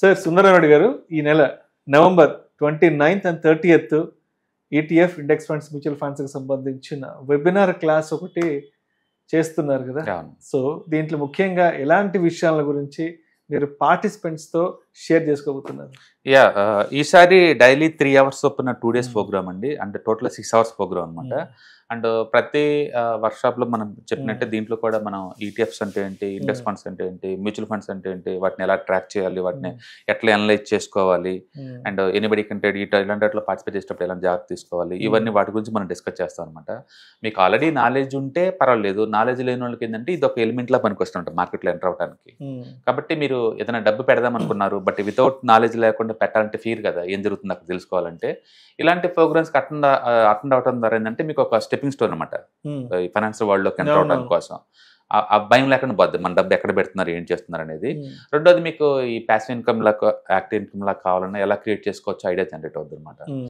Sir సుందరరాయుడు గారు ఈ నెల November 29th and 30th ETF index funds mutual funds కి సంబంధించిన వెబినార్ క్లాస్ ఒకటి చేస్తున్నారు కదా. సో దీంట్లో ముఖ్యంగా ఎలాంటి విషయాల గురించి మీరు పార్టిసిపెంట్స్ తో షేర్ చేసుకోబోతున్నారు? ఈసారి డైలీ 3 hours చొప్పున 2 days ప్రోగ్రామ్ అండి. అంటే టోటల్ 6 hours ప్రోగ్రామ్ అనమాట. అండ్ ప్రతి వర్క్షాప్ లో మనం చెప్పినట్టే దీంట్లో కూడా మనం ఈటీఎఫ్స్ అంటే ఏంటి, ఇండెక్స్ ఫండ్స్ అంటే ఏంటి, మ్యూచువల్ ఫండ్స్ అంటే ఏంటి, వాటిని ఎలా ట్రాక్ చేయాలి, వాటిని ఎట్లా అనలైజ్ చేసుకోవాలి, అండ్ ఎనీబడి కంటే ఇలాంటి వాటిలో పార్టిసిపేట్ చేసేటప్పుడు ఎలా జాగ్రత్త తీసుకోవాలి, ఇవన్నీ వాటి గురించి మనం డిస్కస్ చేస్తాం అనమాట. మీకు ఆల్రెడీ నాలెడ్జ్ ఉంటే పర్వాలేదు, నాలెడ్జ్ లేని వాళ్ళకి ఏంటంటే ఇది ఒక ఎలిమెంట్ లా పనికొస్తుంటారు మార్కెట్లో ఎంటర్ అవడానికి. కాబట్టి మీరు ఏదైనా డబ్బు పెడదాం అనుకున్నారు, బట్ వితౌట్ నాలెడ్జ్ లేకుండా పెట్టాలంటే ఫీర్ కదా, ఏం జరుగుతుంది అక్కడ తెలుసుకోవాలంటే. ఇలాంటి ప్రోగ్రామ్స్ అటెండ్ అవడం ద్వారా ఏంటంటే మీకు ఒక స్టెప్పింగ్ స్టోన్ అనమాట ఈ ఫైనాన్షియల్ వరల్డ్ లోకి ఎంటర్ అవడానికి కోసం. ఆ భయం లేకుండా పోద్ది మన డబ్బు ఎక్కడ పెడుతున్నారు, ఏం చేస్తున్నారు అనేది. రెండోది మీకు ఈ ప్యాసివ్ ఇన్కమ్ లా, యాక్టివ్ ఇన్కమ్ లా కావాలన్నా ఎలా క్రియేట్ చేసుకోవచ్చు ఐడియా జనరేట్ అవుతుంది అనమాట.